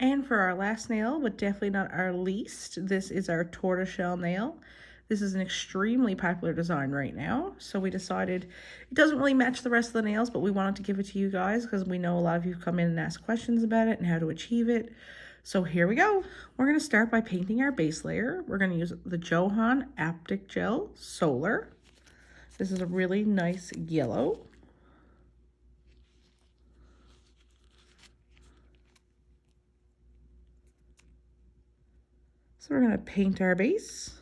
And for our last nail, but definitely not our least, this is our tortoiseshell nail. This is an extremely popular design right now, so we decided it doesn't really match the rest of the nails, but we wanted to give it to you guys because we know a lot of you come in and ask questions about it and how to achieve it. So here we go. We're going to start by painting our base layer. We're going to use the Johan Aptic Gel Solar. This is a really nice yellow. So we're going to paint our base.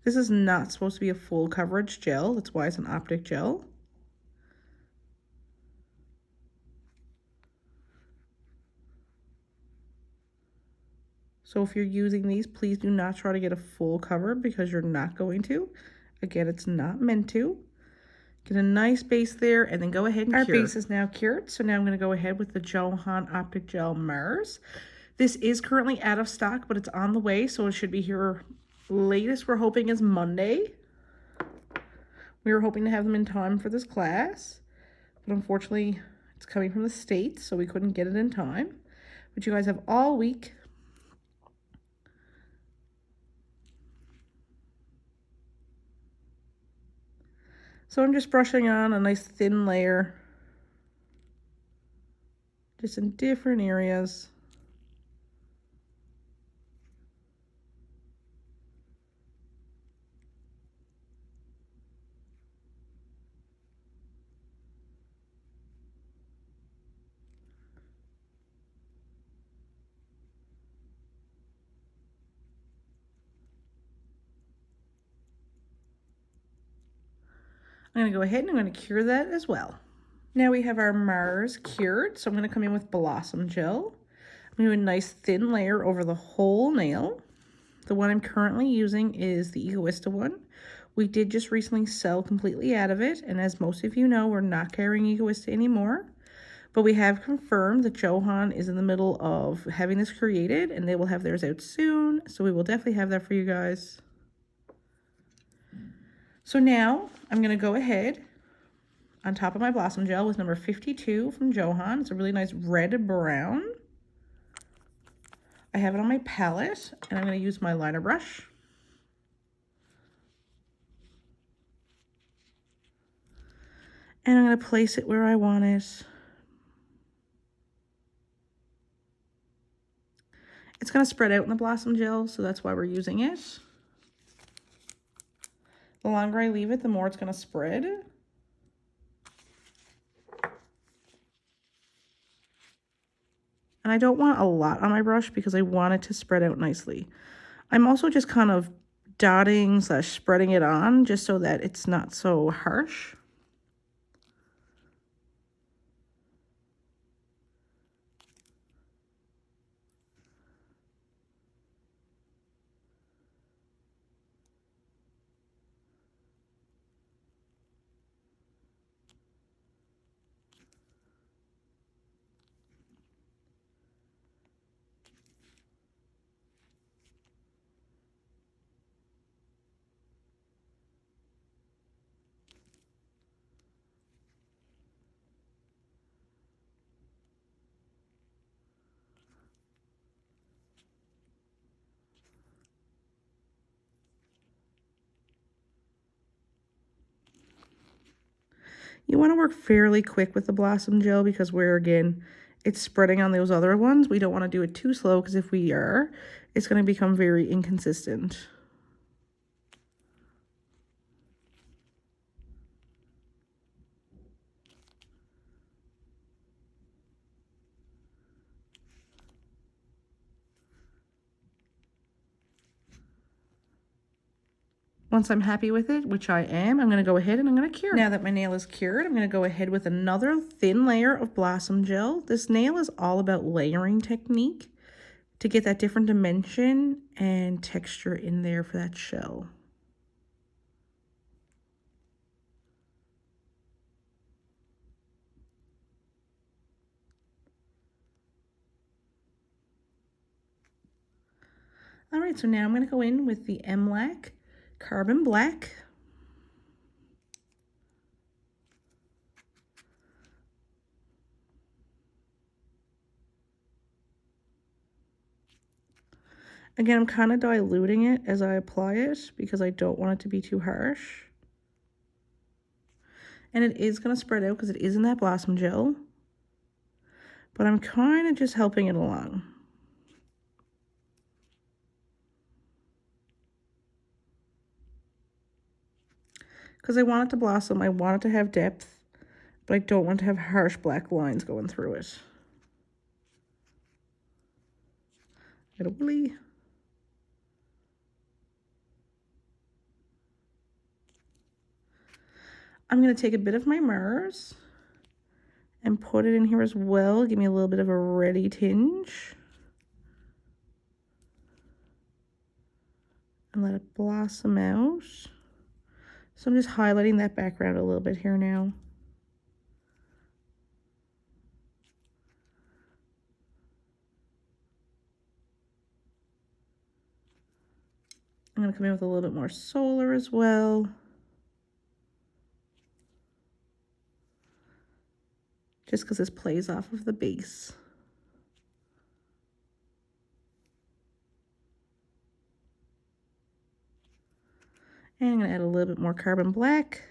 This is not supposed to be a full coverage gel. That's why it's an optic gel. So if you're using these, please do not try to get a full cover because you're not going to. Again, it's not meant to. Get a nice base there and then go ahead and cure. Our base is now cured, so now I'm going to go ahead with the Johan Optic Gel Mars. This is currently out of stock, but it's on the way, so it should be here latest we're hoping is Monday. We were hoping to have them in time for this class, but unfortunately it's coming from the States, so we couldn't get it in time. But you guys have all week. So I'm just brushing on a nice thin layer, just in different areas. I'm going to go ahead and I'm going to cure that as well. Now we have our Mars cured, so I'm going to come in with Blossom Gel. I'm going to do a nice thin layer over the whole nail. The one I'm currently using is the Egoista one. We did just recently sell completely out of it, and as most of you know, we're not carrying Egoista anymore. But we have confirmed that Johan is in the middle of having this created, and they will have theirs out soon, so we will definitely have that for you guys. So now I'm going to go ahead on top of my Blossom Gel with number 52 from Johan. It's a really nice red brown. I have it on my palette, and I'm going to use my liner brush. And I'm going to place it where I want it. It's going to spread out in the Blossom Gel, so that's why we're using it. The longer I leave it, the more it's going to spread. And I don't want a lot on my brush because I want it to spread out nicely. I'm also just kind of dotting / spreading it on just so that it's not so harsh. You want to work fairly quick with the Blossom Gel because again, it's spreading on those other ones. We don't want to do it too slow because if we are, it's going to become very inconsistent. Once I'm happy with it, which I am, I'm going to go ahead and I'm going to cure. Now that my nail is cured, I'm going to go ahead with another thin layer of Blossom Gel. This nail is all about layering technique to get that different dimension and texture in there for that shell. All right, so now I'm going to go in with the MLAC Carbon Black. Again, I'm kind of diluting it as I apply it because I don't want it to be too harsh. And it is going to spread out because it is in that Blossom Gel. But I'm kind of just helping it along. Because I want it to blossom, I want it to have depth, but I don't want to have harsh black lines going through it. Get a willy. I'm going to take a bit of my Mars and put it in here as well. Give me a little bit of a reddy tinge. And let it blossom out. So I'm just highlighting that background a little bit here now. I'm going to come in with a little bit more solar as well. Just because this plays off of the base. And I'm going to add a little bit more carbon black.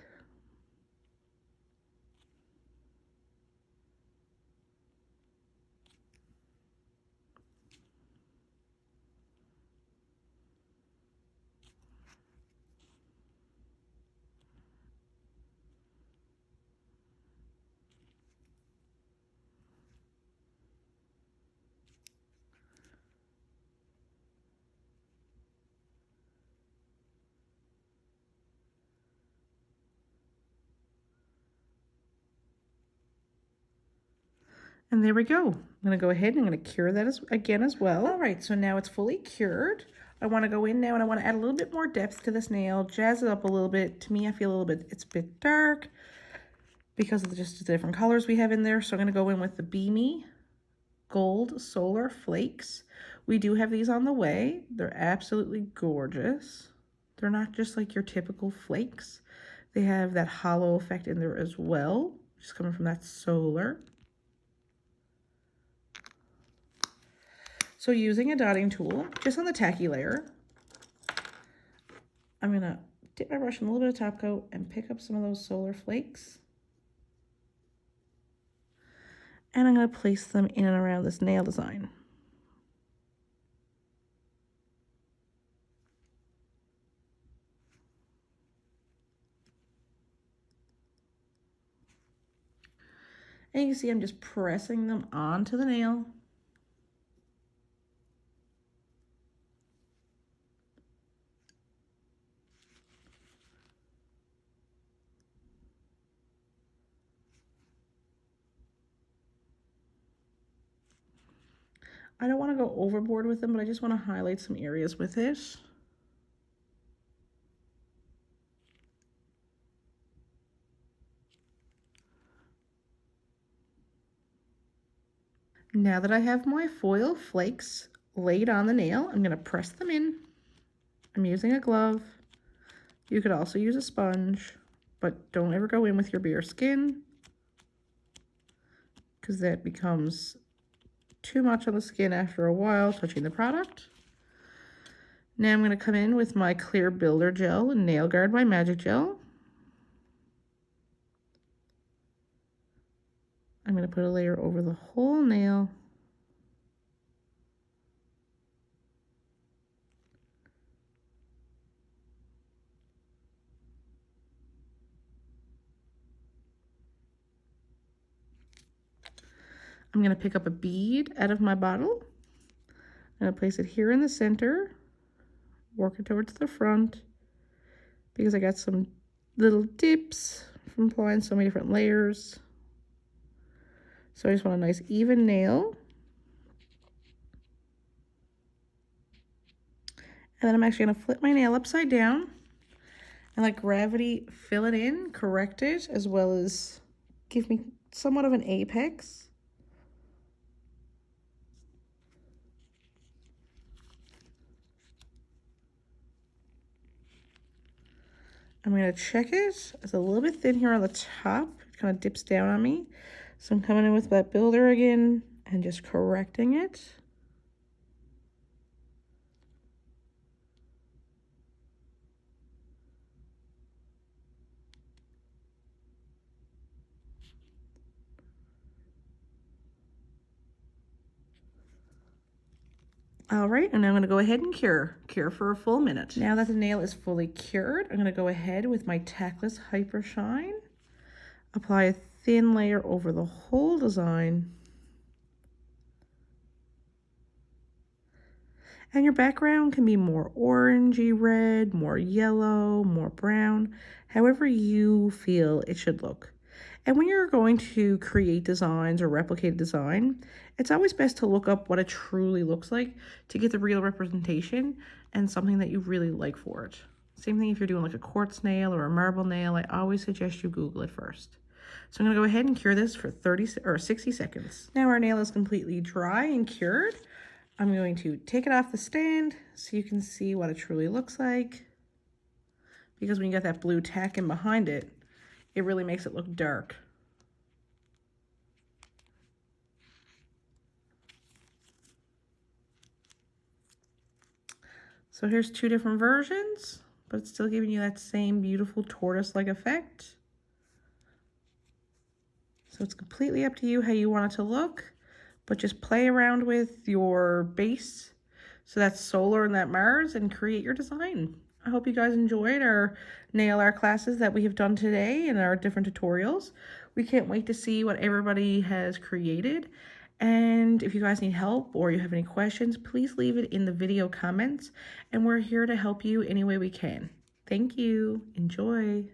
And there we go. I'm going to go ahead and I'm going to cure that again as well. All right, so now it's fully cured. I want to go in now and I want to add a little bit more depth to this nail, jazz it up a little bit. To me, I feel a little bit, it's a bit dark because of just the different colors we have in there. So I'm going to go in with the Beamy Gold Solar Flakes. We do have these on the way. They're absolutely gorgeous. They're not just like your typical flakes. They have that hollow effect in there as well, just coming from that solar. So using a dotting tool, just on the tacky layer, I'm going to dip my brush in a little bit of top coat and pick up some of those solar flakes. And I'm going to place them in and around this nail design. And you can see I'm just pressing them onto the nail. I don't want to go overboard with them, but I just want to highlight some areas with it. Now that I have my foil flakes laid on the nail, I'm going to press them in. I'm using a glove. You could also use a sponge, but don't ever go in with your bare skin because that becomes too much on the skin after a while touching the product. Now I'm going to come in with my clear builder gel and Nail Guard by Magic Gel. I'm going to put a layer over the whole nail. I'm going to pick up a bead out of my bottle. I'm going to place it here in the center, work it towards the front, because I got some little dips from applying so many different layers. So I just want a nice even nail. And then I'm actually going to flip my nail upside down and let gravity fill it in, correct it, as well as give me somewhat of an apex. I'm going to check it. It's a little bit thin here on the top. It kind of dips down on me. So I'm coming in with that builder again and just correcting it. All right, and I'm going to go ahead and cure for a full minute. Now that the nail is fully cured, I'm going to go ahead with my Tackless Hyper Shine, apply a thin layer over the whole design, and your background can be more orangey red, more yellow, more brown, however you feel it should look. And when you're going to create designs or replicate a design, it's always best to look up what it truly looks like to get the real representation and something that you really like for it. Same thing if you're doing like a quartz nail or a marble nail, I always suggest you Google it first. So I'm gonna go ahead and cure this for 60 seconds. Now our nail is completely dry and cured. I'm going to take it off the stand so you can see what it truly looks like. Because when you got that blue tack in behind it, it really makes it look dark. So here's two different versions, but it's still giving you that same beautiful tortoise-like effect. So it's completely up to you how you want it to look, but just play around with your base. So that's solar and that Mars, and create your design. I hope you guys enjoyed our nail art classes that we have done today and our different tutorials. We can't wait to see what everybody has created. And if you guys need help or you have any questions, please leave it in the video comments, and we're here to help you any way we can. Thank you. Enjoy.